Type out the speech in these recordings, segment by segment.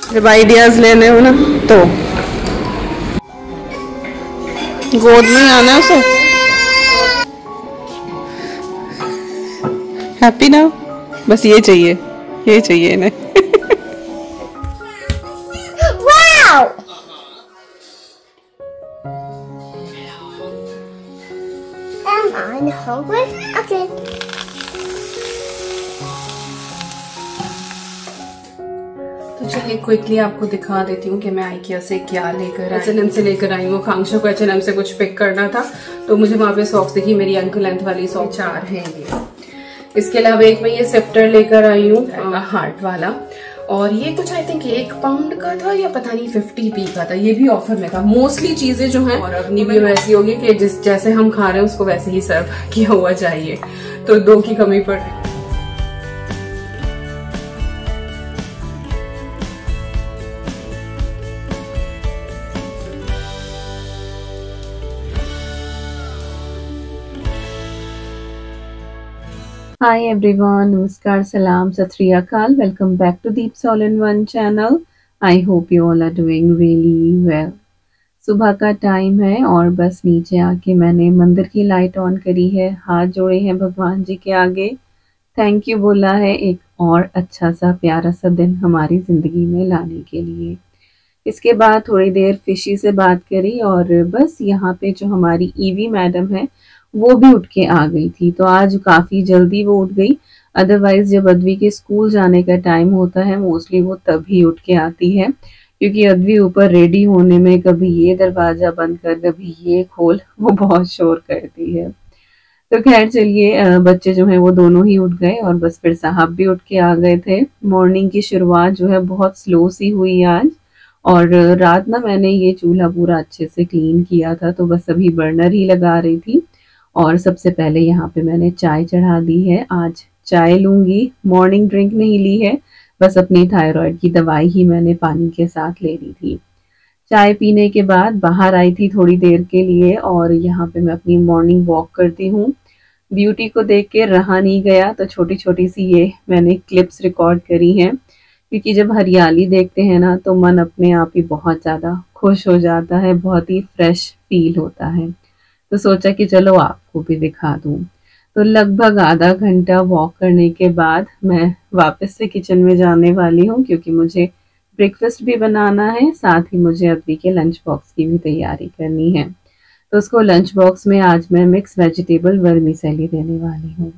जब आइडियाज लेने हो ना तो गोद में आना है उसे। हैप्पी ना, बस ये चाहिए इन्हें। Wow! Am I hungry? Okay. तो चलिए क्विकली आपको दिखा देती हूँ कि मैं IKEA से क्या लेकर H&M से लेकर आई हूँ। आकांक्षा को H&M से कुछ पिक करना था तो मुझे वहां पे सॉक्स दिखी, मेरी एंकल लेंथ वाली सॉक्स 4 हैं ये। इसके अलावा एक मैं ये सिफ्टर लेकर आई हूँ हार्ट वाला, और ये कुछ आई थिंक 1 पाउंड का था या पता नहीं 50p का था, ये भी ऑफर में था। मोस्टली चीजें जो हैं और अपनी भी वैसी होगी कि जैसे हम खा रहे हैं उसको वैसे ही सर्व किया हुआ चाहिए, तो 2 की कमी पड़ रही। Hi everyone, Namaskar, Salam, Sat Sri Akal. Welcome back to Deep All in One channel. I hope you all are doing really well. सुबह का टाइम है और बस नीचे आके मैंने मंदिर की लाइट ऑन करी है, हाथ जोड़े हैं भगवान जी के आगे, थैंक यू बोला है एक और अच्छा सा प्यारा सा दिन हमारी ज़िंदगी में लाने के लिए। इसके बाद थोड़ी देर फिशी से बात करी और बस यहाँ पे जो हमारी ईवी मैडम है वो भी उठ के आ गई थी, तो आज काफ़ी जल्दी वो उठ गई। अदरवाइज जब अद्वी के स्कूल जाने का टाइम होता है मोस्टली वो तभी उठ के आती है, क्योंकि अद्वी ऊपर रेडी होने में कभी ये दरवाज़ा बंद कर कभी ये खोल, वो बहुत शोर करती है। तो खैर चलिए, बच्चे जो हैं वो दोनों ही उठ गए और बस फिर साहब भी उठ के आ गए थे। मॉर्निंग की शुरुआत जो है बहुत स्लो सी हुई आज, और रात ना मैंने ये चूल्हा पूरा अच्छे से क्लीन किया था, तो बस अभी बर्नर ही लगा रही थी। और सबसे पहले यहाँ पे मैंने चाय चढ़ा दी है। आज चाय लूँगी, मॉर्निंग ड्रिंक नहीं ली है, बस अपनी थायराइड की दवाई ही मैंने पानी के साथ ले ली थी। चाय पीने के बाद बाहर आई थी थोड़ी देर के लिए और यहाँ पे मैं अपनी मॉर्निंग वॉक करती हूँ। ब्यूटी को देख के रहा नहीं गया, तो छोटी छोटी सी ये मैंने क्लिप्स रिकॉर्ड करी हैं, क्योंकि जब हरियाली देखते हैं ना तो मन अपने आप ही बहुत ज़्यादा खुश हो जाता है, बहुत ही फ्रेश फील होता है। तो सोचा कि चलो आपको भी दिखा दूं। तो लगभग आधा घंटा वॉक करने के बाद मैं वापस से किचन में जाने वाली हूँ, क्योंकि मुझे ब्रेकफास्ट भी बनाना है, साथ ही मुझे अद्वी के लंच बॉक्स की भी तैयारी करनी है। तो उसको लंच बॉक्स में आज मैं मिक्स वेजिटेबल वर्मीसेली देने वाली हूँ।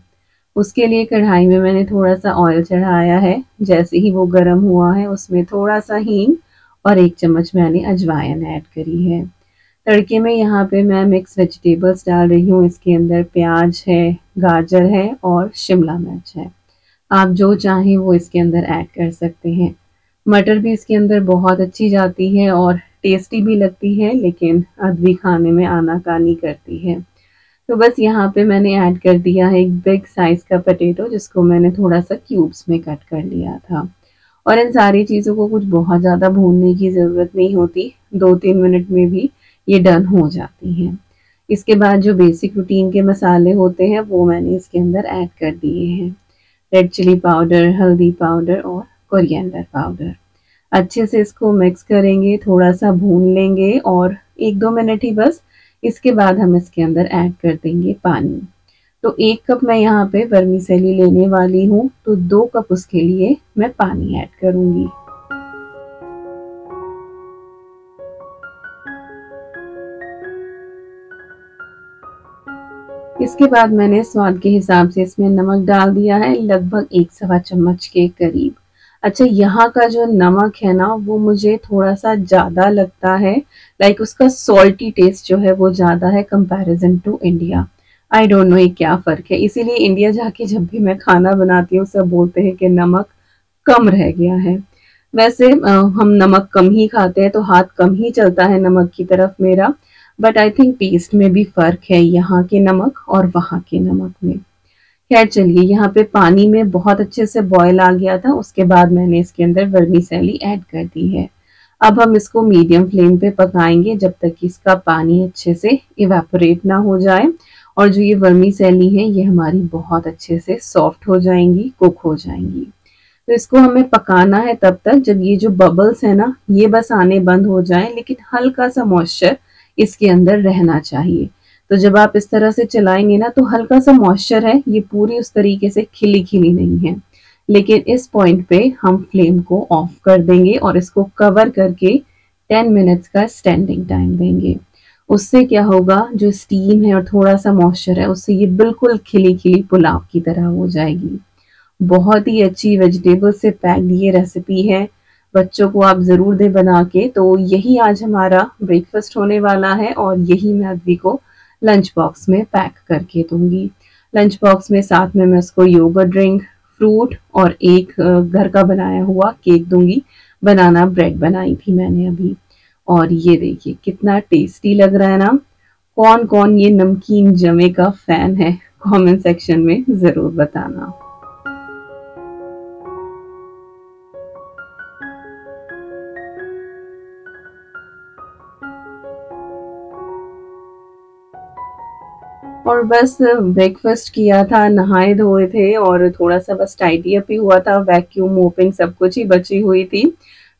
उसके लिए कढ़ाई में मैंने थोड़ा सा ऑयल चढ़ाया है, जैसे ही वो गर्म हुआ है उसमें थोड़ा सा हींग और 1 चम्मच मैंने अजवाइन ऐड करी है। तड़के में यहाँ पे मैं मिक्स वेजिटेबल्स डाल रही हूँ। इसके अंदर प्याज है, गाजर है और शिमला मिर्च है, आप जो चाहें वो इसके अंदर ऐड कर सकते हैं। मटर भी इसके अंदर बहुत अच्छी जाती है और टेस्टी भी लगती है, लेकिन अद्वी खाने में आनाकानी करती है। तो बस यहाँ पे मैंने ऐड कर दिया है एक बिग साइज़ का पोटैटो, जिसको मैंने थोड़ा सा क्यूब्स में कट कर लिया था। और इन सारी चीज़ों को कुछ बहुत ज़्यादा भूनने की ज़रूरत नहीं होती, 2-3 मिनट में भी ये डन हो जाती हैं। इसके बाद जो बेसिक रूटीन के मसाले होते हैं वो मैंने इसके अंदर ऐड कर दिए हैं। रेड चिली पाउडर, हल्दी पाउडर और कोरिएंडर पाउडर। अच्छे से इसको मिक्स करेंगे, थोड़ा सा भून लेंगे और 1-2 मिनट ही बस। इसके बाद हम इसके अंदर ऐड कर देंगे पानी। तो 1 कप मैं यहाँ पे वर्मीसेली लेने वाली हूँ, तो 2 कप उसके लिए मैं पानी ऐड करूँगी। इसके बाद मैंने स्वाद के हिसाब से इसमें नमक डाल दिया है, लगभग 1-1.25 चम्मच के करीब। अच्छा, यहाँ का जो नमक है ना वो मुझे थोड़ा सा ज़्यादा लगता है, लाइक उसका सॉल्टी टेस्ट जो है वो ज़्यादा है comparison to India. I don't know ये क्या फ़र्क है, इसीलिए इंडिया जाके जब भी मैं खाना बनाती हूँ सब बोलते हैं कि नमक कम रह गया है। वैसे हम नमक कम ही खाते हैं तो हाथ कम ही चलता है नमक की तरफ मेरा, बट आई थिंक टेस्ट में भी फ़र्क है यहाँ के नमक और वहाँ के नमक में। खैर चलिए, यहाँ पे पानी में बहुत अच्छे से बॉयल आ गया था, उसके बाद मैंने इसके अंदर वर्मीसेली ऐड कर दी है। अब हम इसको मीडियम फ्लेम पे पकाएंगे जब तक कि इसका पानी अच्छे से इवेपोरेट ना हो जाए, और जो ये वर्मीसेली है ये हमारी बहुत अच्छे से सॉफ्ट हो जाएंगी, कुक हो जाएंगी। तो इसको हमें पकाना है तब तक जब ये जो बबल्स है ना ये बस आने बंद हो जाए, लेकिन हल्का सा मॉइस्चर इसके अंदर रहना चाहिए। तो जब आप इस तरह से चलाएंगे ना तो हल्का सा मॉइस्चर है, ये पूरी उस तरीके से खिली खिली नहीं है। लेकिन इस पॉइंट पे हम फ्लेम को ऑफ कर देंगे और इसको कवर करके 10 मिनट्स का स्टैंडिंग टाइम देंगे। उससे क्या होगा, जो स्टीम है और थोड़ा सा मॉइस्चर है उससे ये बिल्कुल खिली खिली पुलाव की तरह हो जाएगी। बहुत ही अच्छी वेजिटेबल से पैक्ड ये रेसिपी है, बच्चों को आप ज़रूर दें बना के। तो यही आज हमारा ब्रेकफास्ट होने वाला है और यही मैं अद्वी को लंच बॉक्स में पैक करके दूंगी। लंच बॉक्स में साथ में मैं उसको योगर्ट ड्रिंक, फ्रूट और एक घर का बनाया हुआ केक दूंगी। बनाना ब्रेड बनाई थी मैंने अभी, और ये देखिए कितना टेस्टी लग रहा है ना। कौन कौन ये नमकीन जमे का फैन है, कमेंट सेक्शन में ज़रूर बताना। और बस ब्रेकफास्ट किया था, नहाए धोए थे और थोड़ा सा बस टाइडी अप ही हुआ था, वैक्यूम मोपिंग सब कुछ ही बची हुई थी।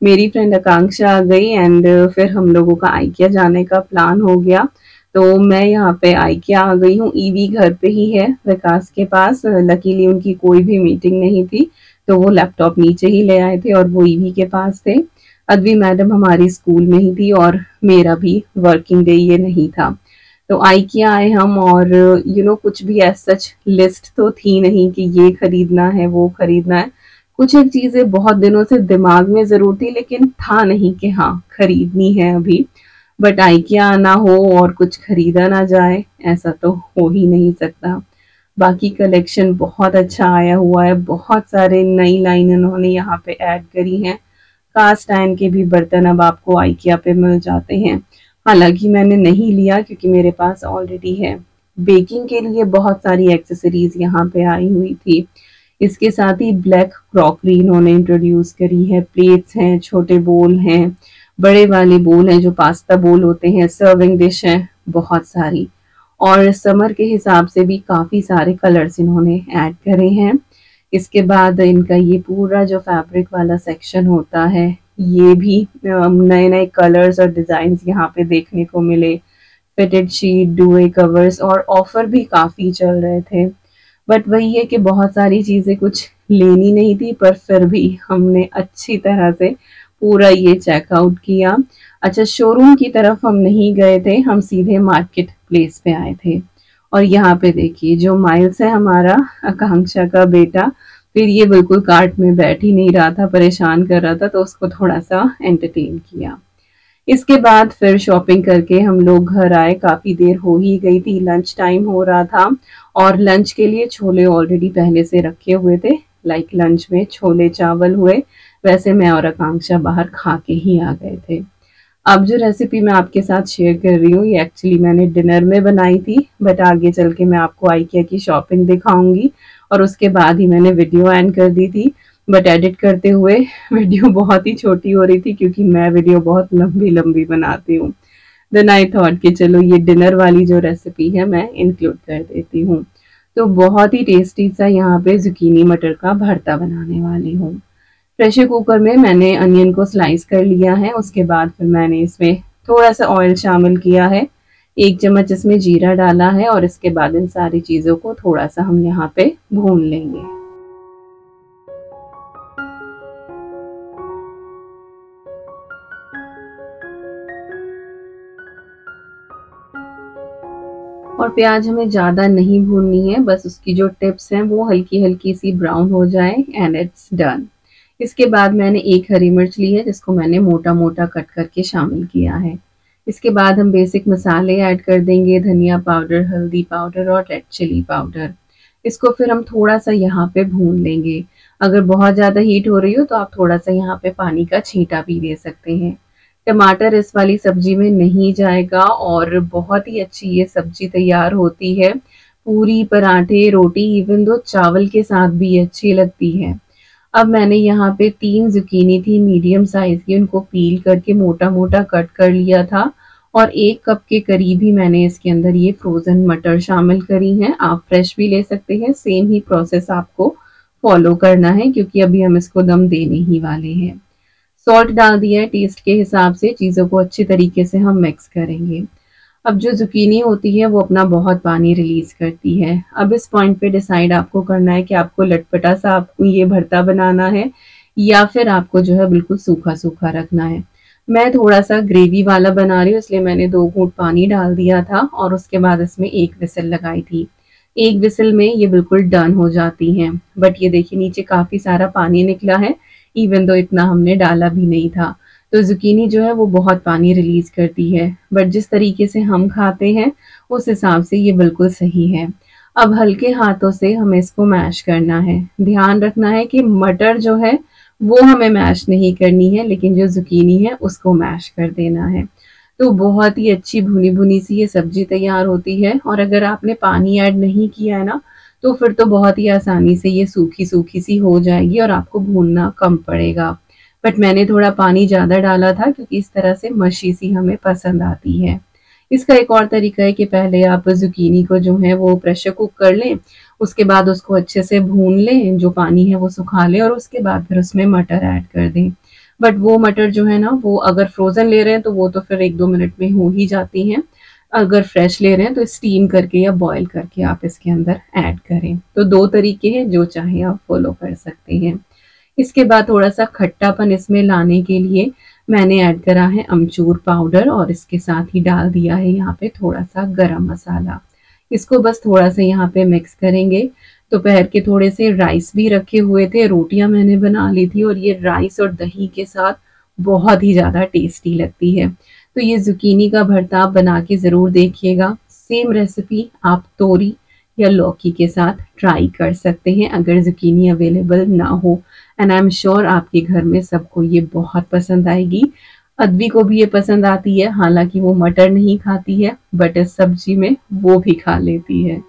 मेरी फ्रेंड आकांक्षा आ गई एंड फिर हम लोगों का आइकिया जाने का प्लान हो गया। तो मैं यहाँ पे आइकिया आ गई हूँ। ईवी घर पे ही है विकास के पास। लकीली उनकी कोई भी मीटिंग नहीं थी तो वो लैपटॉप नीचे ही ले आए थे और वो ईवी के पास थे। अद्वी मैडम हमारी स्कूल में ही थी और मेरा भी वर्किंग डे ये नहीं था। तो आइकिया आए हम और कुछ भी एज सच लिस्ट तो थी नहीं कि ये खरीदना है वो खरीदना है। कुछ एक चीजें बहुत दिनों से दिमाग में जरूर थी लेकिन था नहीं कि हाँ खरीदनी है अभी। बट आइकिया आना हो और कुछ खरीदा ना जाए ऐसा तो हो ही नहीं सकता। बाकी कलेक्शन बहुत अच्छा आया हुआ है, बहुत सारे नई लाइन इन्होंने यहाँ पे ऐड करी हैं। कास्ट आयरन के भी बर्तन अब आपको आइकिया पे मिल जाते हैं, हालांकि मैंने नहीं लिया क्योंकि मेरे पास ऑलरेडी है। बेकिंग के लिए बहुत सारी एक्सेसरीज यहाँ पे आई हुई थी। इसके साथ ही ब्लैक क्रॉकरी इन्होंने इंट्रोड्यूस करी है। प्लेट्स हैं, छोटे बोल हैं, बड़े वाले बोल हैं जो पास्ता बोल होते हैं, सर्विंग डिश हैं बहुत सारी। और समर के हिसाब से भी काफ़ी सारे कलर्स इन्होंने ऐड करे हैं। इसके बाद इनका ये पूरा जो फैब्रिक वाला सेक्शन होता है ये भी नए नए कलर्स और डिज़ाइंस यहाँ पे देखने को मिले। फिटेड शीट, डुए कवर्स और ऑफर भी काफ़ी चल रहे थे। बट वही है कि बहुत सारी चीज़ें कुछ लेनी नहीं थी पर फिर भी हमने अच्छी तरह से पूरा ये चेकआउट किया। अच्छा, शोरूम की तरफ हम नहीं गए थे, हम सीधे मार्केट प्लेस पे आए थे। और यहाँ पे देखिए जो माइल्स है हमारा आकांक्षा का बेटा, फिर ये बिल्कुल कार्ट में बैठ ही नहीं रहा था, परेशान कर रहा था, तो उसको थोड़ा सा एंटरटेन किया। इसके बाद फिर शॉपिंग करके हम लोग घर आए। काफ़ी देर हो ही गई थी, लंच टाइम हो रहा था और लंच के लिए छोले ऑलरेडी पहले से रखे हुए थे। लाइक लंच में छोले चावल हुए, वैसे मैं और आकांक्षा बाहर खा के ही आ गए थे। अब जो रेसिपी मैं आपके साथ शेयर कर रही हूँ ये एक्चुअली मैंने डिनर में बनाई थी, बट आगे चल के मैं आपको आइकिया की शॉपिंग दिखाऊंगी और उसके बाद ही मैंने वीडियो एंड कर दी थी। बट एडिट करते हुए वीडियो बहुत ही छोटी हो रही थी क्योंकि मैं वीडियो बहुत लंबी लंबी बनाती हूँ। देन आई थॉट कि चलो ये डिनर वाली जो रेसिपी है मैं इंक्लूड कर देती हूँ। तो बहुत ही टेस्टी सा यहाँ पे जुकीनी मटर का भरता बनाने वाली हूँ। प्रेशर कुकर में मैंने अनियन को स्लाइस कर लिया है। उसके बाद फिर मैंने इसमें थोड़ा सा ऑयल शामिल किया है, 1 चम्मच इसमें जीरा डाला है और इसके बाद इन सारी चीज़ों को थोड़ा सा हम यहाँ पे भून लेंगे। और प्याज हमें ज़्यादा नहीं भूननी है, बस उसकी जो टिप्स हैं वो हल्की हल्की सी ब्राउन हो जाए एंड इट्स डन। इसके बाद मैंने 1 हरी मिर्च ली है जिसको मैंने मोटा मोटा कट करके शामिल किया है। इसके बाद हम बेसिक मसाले ऐड कर देंगे, धनिया पाउडर, हल्दी पाउडर और रेड चिली पाउडर। इसको फिर हम थोड़ा सा यहाँ पे भून लेंगे। अगर बहुत ज़्यादा हीट हो रही हो तो आप थोड़ा सा यहाँ पे पानी का छींटा भी दे सकते हैं। टमाटर इस वाली सब्जी में नहीं जाएगा और बहुत ही अच्छी ये सब्जी तैयार होती है। पूरी, पराठे, रोटी, इवन दो चावल के साथ भी अच्छी लगती है। अब मैंने यहाँ पे 3 जुकीनी थी मीडियम साइज की, उनको पील करके मोटा मोटा कट कर लिया था और 1 कप के करीब ही मैंने इसके अंदर ये फ्रोजन मटर शामिल करी हैं। आप फ्रेश भी ले सकते हैं, सेम ही प्रोसेस आपको फॉलो करना है, क्योंकि अभी हम इसको दम देने ही वाले हैं। सॉल्ट डाल दिया है टेस्ट के हिसाब से, चीज़ों को अच्छी तरीके से हम मिक्स करेंगे। अब जो जुकीनी होती है वो अपना बहुत पानी रिलीज करती है। अब इस पॉइंट पे डिसाइड आपको करना है कि आपको लटपटा सा आपको ये भरता बनाना है या फिर आपको जो है बिल्कुल सूखा सूखा रखना है। मैं थोड़ा सा ग्रेवी वाला बना रही हूँ, इसलिए मैंने 2 घूंट पानी डाल दिया था और उसके बाद इसमें 1 विसिल लगाई थी। 1 विसिल में ये बिल्कुल डन हो जाती हैं। बट ये देखिए नीचे काफी सारा पानी निकला है, इवन दो इतना हमने डाला भी नहीं था। तो जुकीनी जो है वो बहुत पानी रिलीज करती है, बट जिस तरीके से हम खाते हैं उस हिसाब से ये बिल्कुल सही है। अब हल्के हाथों से हमें इसको मैश करना है। ध्यान रखना है कि मटर जो है वो हमें मैश नहीं करनी है, लेकिन जो जुकीनी है उसको मैश कर देना है। तो बहुत ही अच्छी भुनी भुनी सी ये सब्जी तैयार होती है। और अगर आपने पानी ऐड नहीं किया है ना, तो फिर तो बहुत ही आसानी से ये सूखी सूखी सी हो जाएगी और आपको भूनना कम पड़ेगा। बट मैंने थोड़ा पानी ज़्यादा डाला था, क्योंकि इस तरह से मशी सी हमें पसंद आती है। इसका एक और तरीका है कि पहले आप जुकीनी को जो है वो प्रेशर कुक कर लें, उसके बाद उसको अच्छे से भून लें, जो पानी है वो सुखा लें और उसके बाद फिर उसमें मटर ऐड कर दें। बट वो मटर जो है ना, वो अगर फ्रोज़न ले रहे हैं तो वो तो फिर 1-2 मिनट में हो ही जाती हैं। अगर फ्रेश ले रहे हैं तो स्टीम करके या बॉईल करके आप इसके अंदर ऐड करें। तो 2 तरीके हैं, जो चाहे आप फॉलो कर सकते हैं। इसके बाद थोड़ा सा खट्टापन इसमें लाने के लिए मैंने ऐड करा है अमचूर पाउडर और इसके साथ ही डाल दिया है यहाँ पे थोड़ा सा गरम मसाला। इसको बस थोड़ा सा यहाँ पे मिक्स करेंगे। दोपहर के थोड़े से राइस भी रखे हुए थे, रोटियां मैंने बना ली थी और ये राइस और दही के साथ बहुत ही ज़्यादा टेस्टी लगती है। तो ये जुकीनी का भरता आप बना के ज़रूर देखिएगा। सेम रेसिपी आप तोरी या लौकी के साथ ट्राई कर सकते हैं अगर जुकीनी अवेलेबल ना हो। एंड आई एम श्योर आपके घर में सबको ये बहुत पसंद आएगी। अद्वी को भी ये पसंद आती है, हालांकि वो मटर नहीं खाती है, बट इस सब्जी में वो भी खा लेती है।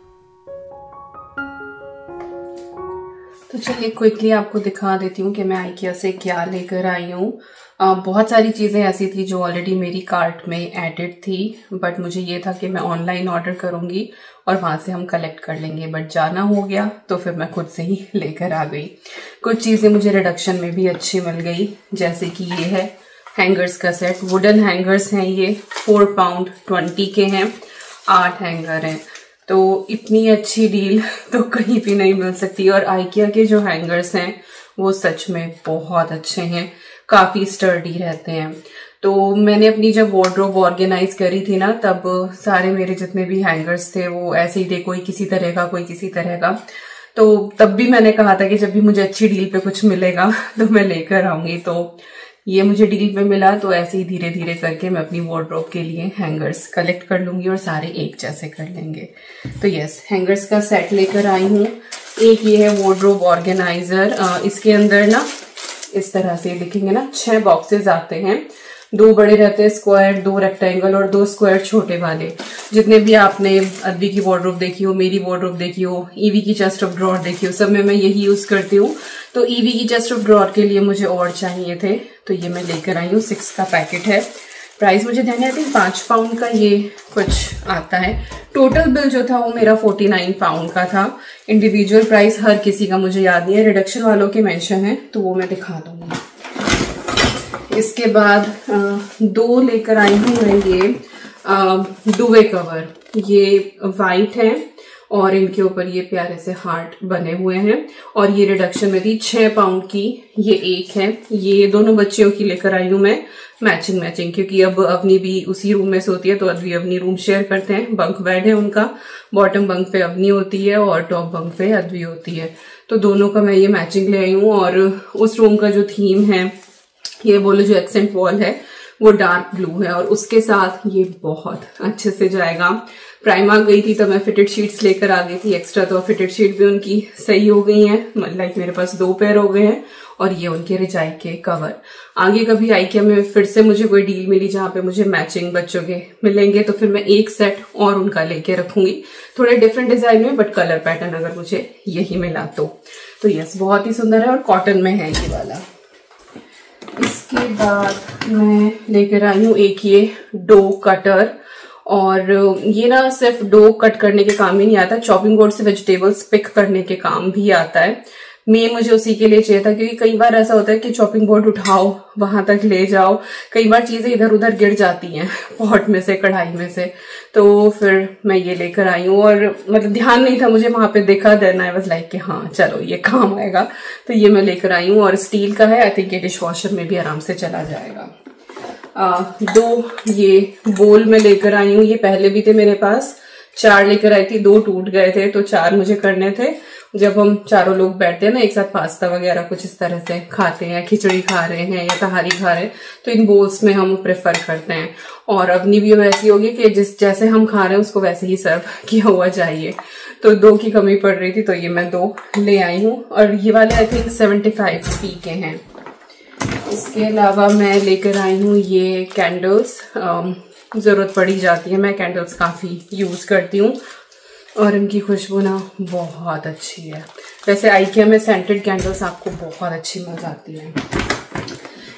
तो चलिए क्विकली आपको दिखा देती हूँ कि मैं IKEA से क्या लेकर आई हूँ। बहुत सारी चीज़ें ऐसी थी जो ऑलरेडी मेरी कार्ट में एडेड थी, बट मुझे ये था कि मैं ऑनलाइन ऑर्डर करूँगी और वहाँ से हम कलेक्ट कर लेंगे, बट जाना हो गया तो फिर मैं खुद से ही लेकर आ गई। कुछ चीज़ें मुझे रिडक्शन में भी अच्छी मिल गई, जैसे कि ये है हैंगर्स का सेट। वुडन हैंगर्स हैं ये, 4 पाउंड 20 के हैं, 8 हैंगर हैं। तो इतनी अच्छी डील तो कहीं भी नहीं मिल सकती। और IKEA के जो हैंगर्स हैं वो सच में बहुत अच्छे हैं, काफी स्टर्डी रहते हैं। तो मैंने अपनी जब वार्डरोब ऑर्गेनाइज करी थी ना, तब सारे मेरे जितने भी हैंगर्स थे वो ऐसे ही थे, कोई किसी तरह का कोई किसी तरह का। तो तब भी मैंने कहा था कि जब भी मुझे अच्छी डील पे कुछ मिलेगा तो मैं लेकर आऊंगी। तो ये मुझे डील पे मिला, तो ऐसे ही धीरे धीरे करके मैं अपनी वार्डरोब के लिए हैंगर्स कलेक्ट कर लूंगी और सारे एक जैसे कर लेंगे। तो यस, हैंगर्स का सेट लेकर आई हूँ। एक ये है वार्डरोब ऑर्गेनाइजर। इसके अंदर ना इस तरह से दिखेंगे ना, 6 बॉक्सेस आते हैं। 2 बड़े रहते हैं स्क्वायर, 2 रेक्टेंगल और 2 स्क्वायर छोटे वाले। जितने भी आपने अद्वी की वार्डरोब देखी हो, मेरी वार्डरोब देखी हो, ईवी की चेस्ट ऑफ ड्रॉअर देखी हो, सब में मैं यही यूज करती हूँ। तो ईवी की चेस्ट ऑफ ड्रॉअर के लिए मुझे और चाहिए थे, तो ये मैं लेकर आई हूँ। 6 का पैकेट है। प्राइस मुझे ध्यान है 5 पाउंड का ये कुछ आता है। टोटल बिल जो था वो मेरा 49 पाउंड का था। इंडिविजुअल प्राइस हर किसी का मुझे याद नहीं है, रिडक्शन वालों के मेंशन है तो वो मैं दिखा दूंगी। इसके बाद 2 लेकर आई हूँ मैं ये दुवे कवर। ये वाइट है और इनके ऊपर ये प्यारे से हार्ट बने हुए हैं और ये रिडक्शन में थी 6 पाउंड की। ये एक है, ये दोनों बच्चियों की लेकर आई हूँ मैं मैचिंग, क्योंकि अब अवनी भी उसी रूम में सोती है, तो अद्वी अवनी रूम शेयर करते हैं। बंक बेड है उनका, बॉटम बंक पे अवनी होती है और टॉप बंक पे अद्वी होती है। तो दोनों का मैं ये मैचिंग ले आई हूँ। और उस रूम का जो थीम है, ये बोलो जो एक्सेंट वॉल है, वो डार्क ब्लू है और उसके साथ ये बहुत अच्छे से जाएगा। प्राइमार्क गई थी तो मैं फिटेड शीट्स लेकर आ गई थी एक्स्ट्रा, तो फिटेड शीट भी उनकी सही हो गई हैं। लाइक मेरे पास 2 पेयर हो गए हैं और ये उनके रजाई के कवर। आगे कभी IKEA में फिर से मुझे कोई डील मिली जहां पे मुझे मैचिंग बच्चों के मिलेंगे, तो फिर मैं एक सेट और उनका लेके रखूंगी, थोड़े डिफरेंट डिजाइन में, बट कलर पैटर्न अगर मुझे यही मिला तो यस, बहुत ही सुंदर है और कॉटन में है ये वाला। इसके बाद मैं लेकर आई हूँ एक ये डो कटर। और ये ना सिर्फ डो कट करने के काम ही नहीं आता, चॉपिंग बोर्ड से वेजिटेबल्स पिक करने के काम भी आता है। मेन मुझे उसी के लिए चाहिए था, क्योंकि कई बार ऐसा होता है कि चॉपिंग बोर्ड उठाओ, वहां तक ले जाओ, कई बार चीजें इधर उधर गिर जाती हैं पॉट में से, कढ़ाई में से। तो फिर मैं ये लेकर आई हूँ, और मतलब ध्यान नहीं था मुझे, वहां पे देखा, देन आई वाज लाइक कि हाँ चलो ये काम आएगा, तो ये मैं लेकर आई हूँ। और स्टील का है, आई थिंक ये डिश वॉशर में भी आराम से चला जाएगा। 2 ये बोल में लेकर आई हूँ, ये पहले भी थे मेरे पास, 4 लेकर आई थी, 2 टूट गए थे, तो 4 मुझे करने थे। जब हम चारों लोग बैठते हैं ना एक साथ, पास्ता वगैरह कुछ इस तरह से खाते हैं, खिचड़ी खा रहे हैं या तहारी खा रहे हैं, तो इन बोल्स में हम प्रेफर करते हैं। और अपनी भी वैसी होगी कि जैसे हम खा रहे हैं उसको वैसे ही सर्व किया हुआ चाहिए। तो 2 की कमी पड़ रही थी, तो ये मैं 2 ले आई हूँ। और ये वाले आई थिंक 75p के हैं। इसके अलावा मैं लेकर आई हूँ ये कैंडल्स, जरूरत पड़ी जाती है, मैं कैंडल्स काफी यूज करती हूँ और इनकी खुशबू ना बहुत अच्छी है। वैसे आइकिया में सेंटेड कैंडल्स आपको बहुत अच्छी मिल जाती है।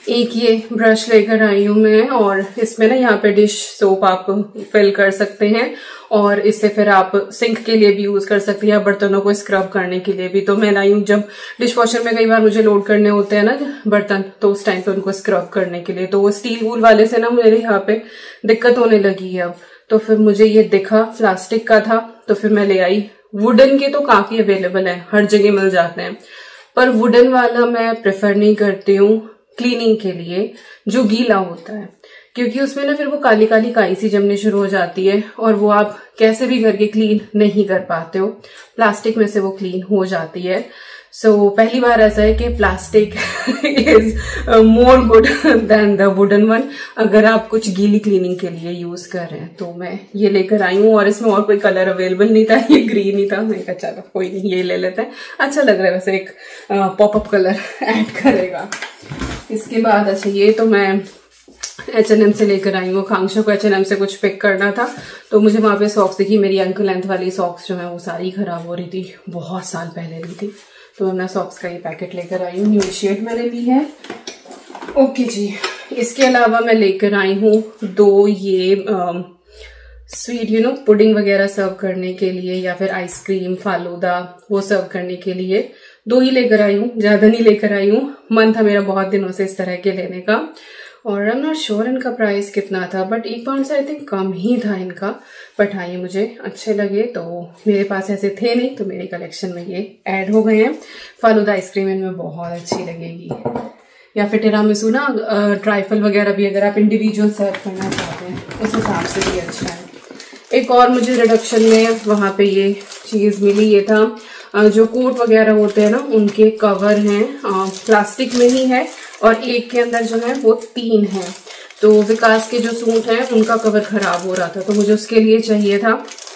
एक ये ब्रश लेकर आई हूँ मैं, और इसमें ना यहाँ पे डिश सोप आप फिल कर सकते हैं, और इससे फिर आप सिंक के लिए भी यूज कर सकते हैं, या बर्तनों को स्क्रब करने के लिए भी। तो मैं लाई हूँ, जब डिश वॉशर में कई बार मुझे लोड करने होते हैं ना बर्तन, तो उस टाइम पे उनको स्क्रब करने के लिए। तो वो स्टील वूल वाले से ना मेरे यहाँ पे दिक्कत होने लगी है अब, तो फिर मुझे ये दिखा, प्लास्टिक का था, तो फिर मैं ले आई। वुडन के तो काफी अवेलेबल है, हर जगह मिल जाते हैं, पर वुडन वाला मैं प्रेफर नहीं करती हूँ क्लीनिंग के लिए, जो गीला होता है, क्योंकि उसमें ना फिर वो काली काली काई सी जमनी शुरू हो जाती है, और वो आप कैसे भी करके क्लीन नहीं कर पाते हो। प्लास्टिक में से वो क्लीन हो जाती है। सो पहली बार ऐसा है कि plastic is more good than the wooden one, अगर आप कुछ गीली क्लीनिंग के लिए यूज कर रहे हैं। तो मैं ये लेकर आई हूँ, और इसमें और कोई कलर अवेलेबल नहीं था, ये ग्रीन ही था। मैंने कहा चलो कोई नहीं, ये ले लेते हैं, अच्छा लग रहा है, वैसे एक पॉपअप कलर ऐड करेगा। इसके बाद अच्छा ये तो मैं H&M से लेकर आई हूँ, कांक्षा को H&M से कुछ पिक करना था, तो मुझे वहां पे सॉक्स दिखी। मेरी एंकल लेंथ वाली सॉक्स जो है वो सारी खराब हो रही थी, बहुत साल पहले ली थी, तो मैं अपना सॉक्स का ये पैकेट लेकर आई हूँ। न्यू शेड मैंने ली है। ओके जी, इसके अलावा मैं लेकर आई हूँ 2 ये स्वीट पुडिंग वगैरह सर्व करने के लिए, या फिर आइसक्रीम फालूदा वो सर्व करने के लिए 2 ही लेकर आई हूँ, ज्यादा नहीं लेकर आई हूँ। मन था मेरा बहुत दिनों से इस तरह के लेने का, और आई एम नॉट श्योर इनका प्राइस कितना था, बट 1 पाउंड से आई थिंक कम ही था इनका। बट हाँ, ये मुझे अच्छे लगे, तो मेरे पास ऐसे थे नहीं, तो मेरे कलेक्शन में ये ऐड हो गए हैं। फालूदा आइसक्रीम इनमें बहुत अच्छी लगेगी, या फिर टिरामिसू ना, ट्राइफल वगैरह भी अगर आप इंडिविजुअल सर्व करना चाहते हैं उस हिसाब से भी अच्छा है। एक और मुझे रिडक्शन में वहां पे ये चीज मिली, ये था जो कोट वगैरह होते हैं ना, उनके कवर हैं, प्लास्टिक में ही है, और एक के अंदर जो है वो 3 है। तो विकास के जो सूट हैं उनका कवर खराब हो रहा था, तो मुझे उसके लिए चाहिए था,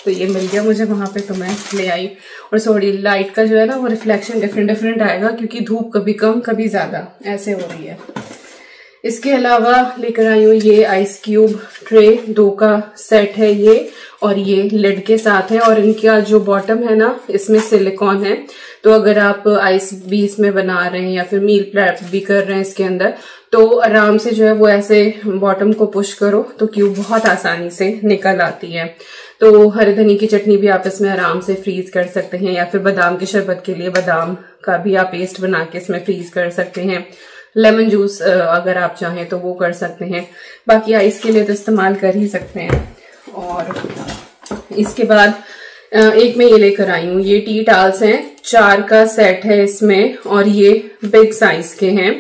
तो ये मिल गया मुझे वहां पे, तो मैं ले आई। और सॉरी, लाइट का जो है ना वो रिफ्लेक्शन डिफरेंट आएगा, क्योंकि धूप कभी कम कभी ज्यादा ऐसे हो रही है। इसके अलावा लेकर आई हूँ ये आइस क्यूब ट्रे, 2 का सेट है ये, और ये लिड के साथ है, और इनका जो बॉटम है ना इसमें सिलिकॉन है, तो अगर आप आइस भी इसमें बना रहे हैं या फिर मील प्रेप भी कर रहे हैं इसके अंदर, तो आराम से जो है वो ऐसे बॉटम को पुश करो तो क्यूब बहुत आसानी से निकल आती है। तो हरे धनी की चटनी भी आप इसमें आराम से फ्रीज कर सकते हैं, या फिर बादाम के शरबत के लिए बादाम का भी आप पेस्ट बना के इसमें फ्रीज कर सकते हैं। लेमन जूस अगर आप चाहें तो वो कर सकते हैं, बाकी आइस के लिए तो इस्तेमाल कर ही सकते हैं। और इसके बाद एक मैं ये लेकर आई हूँ, ये टी टाल्स हैं, 4 का सेट है इसमें, और ये बिग साइज के हैं।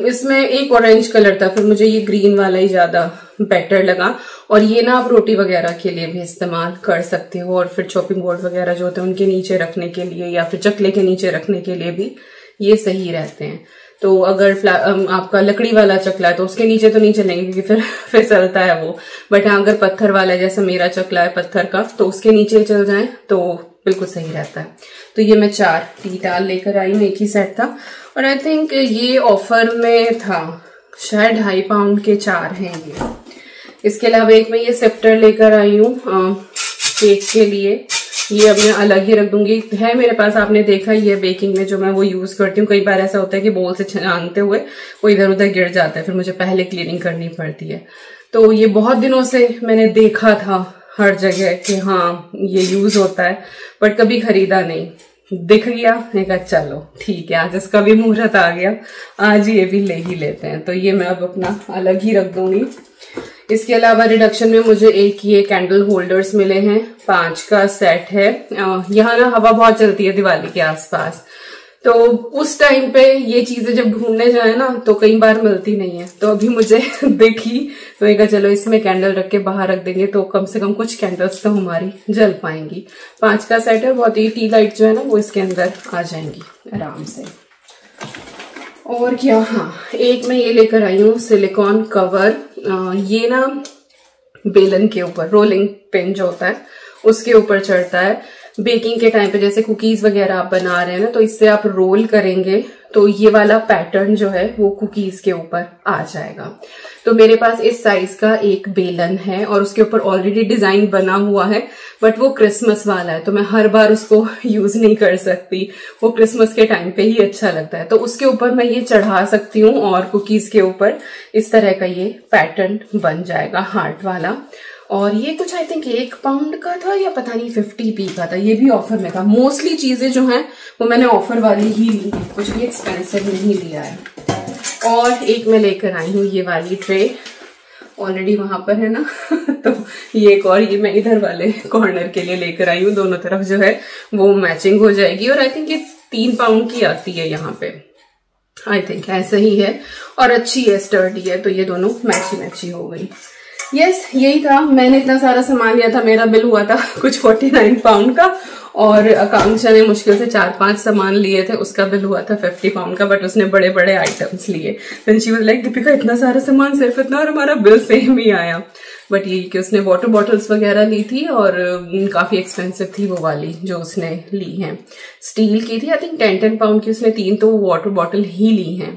इसमें एक ऑरेंज कलर था, फिर मुझे ये ग्रीन वाला ही ज्यादा बेटर लगा, और ये ना आप रोटी वगैरह के लिए भी इस्तेमाल कर सकते हो, और फिर चॉपिंग बोर्ड वगैरह जो होते हैं उनके नीचे रखने के लिए, या फिर चकले के नीचे रखने के लिए भी ये सही रहते हैं। तो अगर आपका लकड़ी वाला चकला है तो उसके नीचे तो नहीं चलेंगे, क्योंकि फिर फिसलता है वो, बट हाँ अगर पत्थर वाला है, जैसा मेरा चकला है पत्थर का, तो उसके नीचे चल जाए तो बिल्कुल सही रहता है। तो ये मैं 4 टी टाल लेकर आई हूँ, एक ही सेट था, और आई थिंक ये ऑफर में था, शायद 2.5 पाउंड के 4 हैं ये। इसके अलावा एक मैं ये सिफ्टर लेकर आई हूँ केक के लिए, ये अब मैं अलग ही रख दूंगी, है मेरे पास, आपने देखा ही है बेकिंग में जो मैं वो यूज करती हूँ। कई बार ऐसा होता है कि बोल से छानते हुए वो इधर उधर गिर जाता है, फिर मुझे पहले क्लीनिंग करनी पड़ती है। तो ये बहुत दिनों से मैंने देखा था हर जगह कि हाँ ये यूज होता है, बट कभी खरीदा नहीं। दिख गया, मैं कहा चलो ठीक है, आज इसका भी मुहूर्त आ गया, आज ये भी ले ही लेते हैं। तो ये मैं अब अपना अलग ही रख दूंगी। इसके अलावा रिडक्शन में मुझे एक ये कैंडल होल्डर्स मिले हैं, 5 का सेट है। यहाँ ना हवा बहुत चलती है दिवाली के आसपास, तो उस टाइम पे ये चीजें जब ढूंढने जाए ना तो कई बार मिलती नहीं है। तो अभी मुझे दिखी तो एक चलो इसमें कैंडल रख के बाहर रख देंगे, तो कम से कम कुछ कैंडल्स तो हमारी जल पाएंगी। 5 का सेट है, बहुत ही टी लाइट जो है ना वो इसके अंदर आ जाएंगी आराम से। और क्या, हाँ एक मैं ये लेकर आई हूँ सिलिकॉन कवर। ये ना बेलन के ऊपर रोलिंग पिन जो होता है उसके ऊपर चढ़ता है। बेकिंग के टाइम पे जैसे कुकीज वगैरह आप बना रहे हैं ना, तो इससे आप रोल करेंगे तो ये वाला पैटर्न जो है वो कुकीज के ऊपर आ जाएगा। तो मेरे पास इस साइज का एक बेलन है और उसके ऊपर ऑलरेडी डिजाइन बना हुआ है, बट वो क्रिसमस वाला है तो मैं हर बार उसको यूज नहीं कर सकती, वो क्रिसमस के टाइम पे ही अच्छा लगता है। तो उसके ऊपर मैं ये चढ़ा सकती हूँ और कुकीज के ऊपर इस तरह का ये पैटर्न बन जाएगा हार्ट वाला। और ये कुछ आई थिंक 1 पाउंड का था या पता नहीं 50p का था, ये भी ऑफर में था। मोस्टली चीजें जो हैं वो मैंने ऑफर वाली ही ली है, कुछ भी एक्सपेंसिव नहीं लिया है। और एक मैं लेकर आई हूँ ये वाली ट्रे, ऑलरेडी वहां पर है ना तो ये एक और ये मैं इधर वाले कॉर्नर के लिए लेकर आई हूँ, दोनों तरफ जो है वो मैचिंग हो जाएगी। और आई थिंक ये 3 पाउंड की आती है यहाँ पे, आई थिंक ऐसा ही है और अच्छी है, स्टर्डी है, तो ये दोनों मैची हो गई। यस यही था, मैंने इतना सारा सामान लिया था, मेरा बिल हुआ था कुछ 49 पाउंड का, और आकांक्षा ने मुश्किल से 4-5 सामान लिए थे, उसका बिल हुआ था 50 पाउंड का, बट उसने बड़े बड़े आइटम्स लिए। Then she was like Deepika इतना सारा सामान सिर्फ इतना, और हमारा बिल सेम ही आया। बट ये कि उसने वाटर बॉटल्स वगैरह ली थी और काफी एक्सपेंसिव थी वो वाली जो उसने ली है, स्टील की थी, आई थिंक 10 पाउंड की उसने 3 तो वाटर बॉटल ही ली हैं।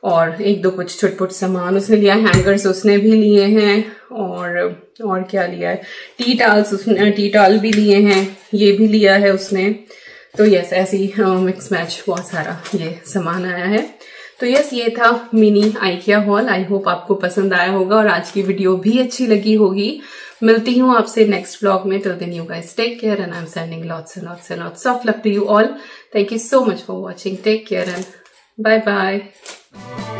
और 1-2 कुछ छुटपुट सामान उसने लिया, हैंगर्स उसने भी लिए हैं, और क्या लिया है, टी टॉवल भी लिए हैं, ये भी लिया है उसने। तो यस ऐसी मिक्स मैच बहुत सारा ये सामान आया है। तो यस ये था mini IKEA hall, I hope आपको पसंद आया होगा और आज की वीडियो भी अच्छी लगी होगी। मिलती हूँ आपसे नेक्स्ट व्लॉग में, till then you guys take care and I am sending lots of love to you all. Thank you so much for watching. Take care and bye bye.